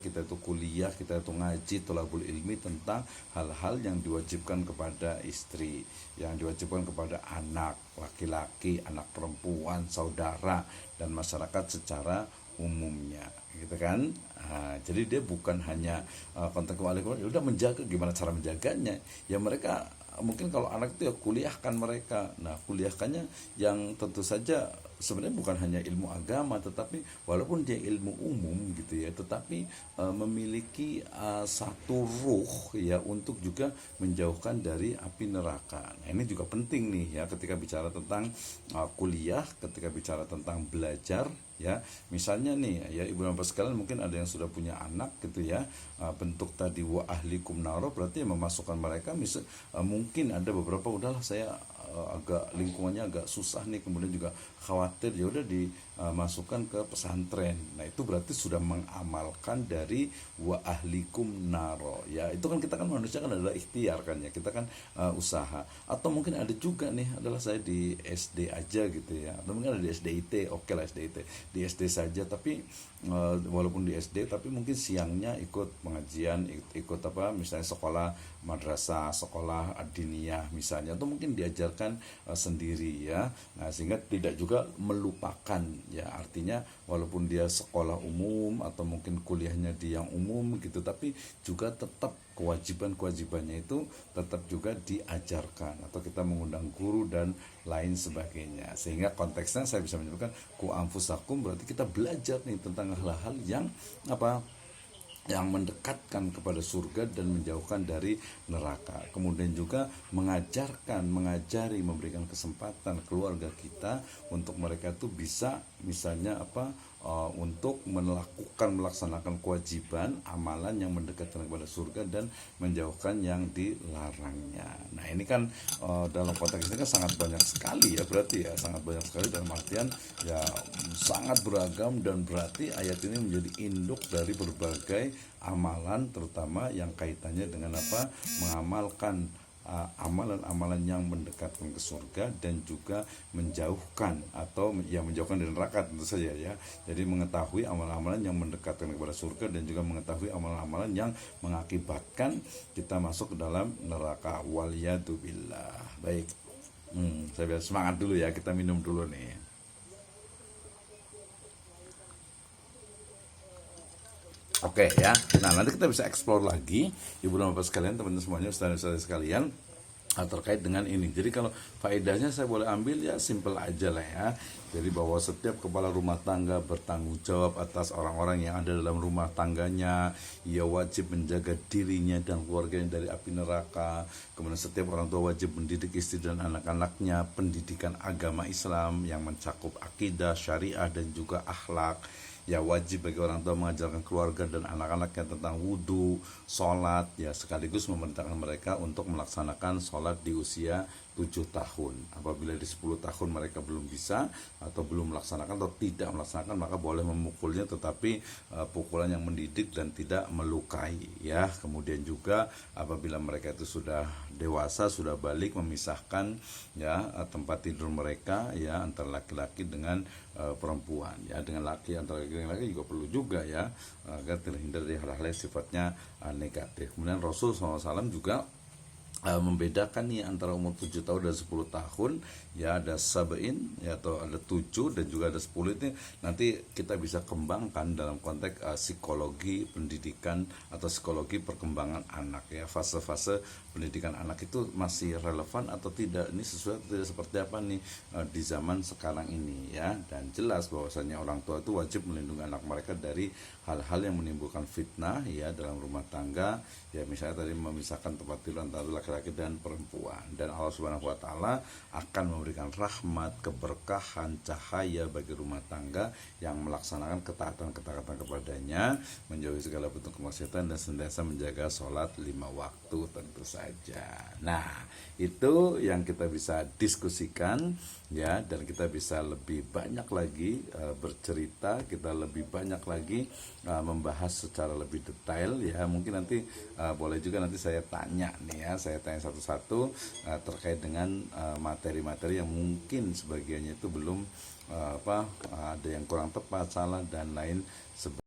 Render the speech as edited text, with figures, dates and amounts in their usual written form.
kita itu kuliah, kita itu ngaji, thalabul ilmi tentang hal-hal yang diwajibkan kepada istri, yang diwajibkan kepada anak laki-laki, anak perempuan, saudara, dan masyarakat secara umumnya, gitu kan. Nah, jadi dia bukan hanya konteks wali ya udah menjaga, gimana cara menjaganya ya. Mereka mungkin kalau anak itu ya kuliahkan mereka. Nah, kuliahkannya yang tentu saja sebenarnya bukan hanya ilmu agama, tetapi walaupun dia ilmu umum gitu ya, tetapi memiliki satu ruh ya untuk juga menjauhkan dari api neraka. Nah, ini juga penting nih ya ketika bicara tentang kuliah, ketika bicara tentang belajar ya. Misalnya nih ya, ibu bapak sekalian, mungkin ada yang sudah punya anak gitu ya, bentuk tadi wa ahlikum naro berarti memasukkan mereka mungkin ada beberapa udahlah saya agak lingkungannya agak susah nih, kemudian juga khawatir, ya udah dimasukkan ke pesantren. Nah, itu berarti sudah mengamalkan dari wa ahlikum naro ya. Itu kan kita kan manusia kan adalah ikhtiar kan ya, kita kan usaha. Atau mungkin ada juga nih adalah saya di SD aja gitu ya, atau mungkin ada di SDIT, oke lah SDIT di SD saja, tapi walaupun di SD tapi mungkin siangnya ikut pengajian, ikut apa misalnya sekolah madrasah, sekolah adiniyah misalnya, atau mungkin diajarkan sendiri ya. Nah, sehingga tidak juga melupakan ya, artinya walaupun dia sekolah umum atau mungkin kuliahnya di yang umum gitu, tapi juga tetap kewajiban-kewajibannya itu tetap juga diajarkan, atau kita mengundang guru dan lain sebagainya. Sehingga konteksnya saya bisa menyebutkan ku anfusakum, berarti kita belajar nih tentang hal-hal yang apa, yang mendekatkan kepada surga dan menjauhkan dari neraka. Kemudian juga mengajarkan, mengajari, memberikan kesempatan keluarga kita untuk mereka itu bisa misalnya apa, untuk melaksanakan kewajiban amalan yang mendekatkan kepada surga dan menjauhkan yang dilarangnya. Nah, ini kan dalam konteks ini kan sangat banyak sekali ya, berarti ya sangat banyak sekali dalam artian ya sangat beragam, dan berarti ayat ini menjadi induk dari berbagai amalan, terutama yang kaitannya dengan apa, mengamalkan amalan-amalan yang mendekatkan ke surga dan juga menjauhkan atau yang menjauhkan dari neraka tentu saja ya. Jadi mengetahui amalan-amalan yang mendekatkan kepada surga dan juga mengetahui amalan-amalan yang mengakibatkan kita masuk ke dalam neraka, waliyatubillah. Baik, saya biar semangat dulu ya, kita minum dulu nih. Oke ya, nah nanti kita bisa explore lagi, ibu dan bapak sekalian, teman-teman semuanya, saudara-saudara sekalian, terkait dengan ini. Jadi kalau faedahnya saya boleh ambil ya simple aja lah ya. Jadi bahwa setiap kepala rumah tangga bertanggung jawab atas orang-orang yang ada dalam rumah tangganya. Ia wajib menjaga dirinya dan keluarganya dari api neraka. Kemudian setiap orang tua wajib mendidik istri dan anak-anaknya pendidikan agama Islam yang mencakup akidah, syariah, dan juga akhlak. Ya, wajib bagi orang tua mengajarkan keluarga dan anak-anaknya tentang wudhu, sholat, ya sekaligus memerintahkan mereka untuk melaksanakan sholat di usia 7 tahun. Apabila di 10 tahun mereka belum bisa atau belum melaksanakan atau tidak melaksanakan, maka boleh memukulnya, tetapi pukulan yang mendidik dan tidak melukai ya. Kemudian juga apabila mereka itu sudah dewasa, sudah balik, memisahkan ya tempat tidur mereka ya antara laki-laki dengan perempuan ya, dengan laki antara laki-laki juga perlu juga ya, agar terhindar dari hal-hal yang sifatnya negatif. Kemudian Rasul SAW juga membedakan nih antara umur 7 tahun dan 10 tahun ya, ada sabain ya, atau ada 7 dan juga ada 10. Ini nanti kita bisa kembangkan dalam konteks psikologi pendidikan atau psikologi perkembangan anak ya, fase-fase pendidikan anak itu masih relevan atau tidak, ini sesuai tidak seperti apa nih di zaman sekarang ini ya. Dan jelas bahwasanya orang tua itu wajib melindungi anak mereka dari hal-hal yang menimbulkan fitnah ya dalam rumah tangga ya, misalnya tadi memisahkan tempat tidur antara laki-laki dan perempuan. Dan Allah Subhanahu wa taala akan memberikan rahmat, keberkahan, cahaya bagi rumah tangga yang melaksanakan ketaatan-ketaatan kepadanya, menjauhi segala bentuk kemaksiatan dan senantiasa menjaga sholat 5 waktu tentu saja. Nah, itu yang kita bisa diskusikan ya, dan kita bisa lebih banyak lagi bercerita, kita lebih banyak lagi membahas secara lebih detail ya. Mungkin nanti boleh juga nanti saya tanya nih ya, saya tanya satu-satu terkait dengan materi-materi yang mungkin sebagiannya itu belum ada yang kurang tepat, salah dan lain sebagainya.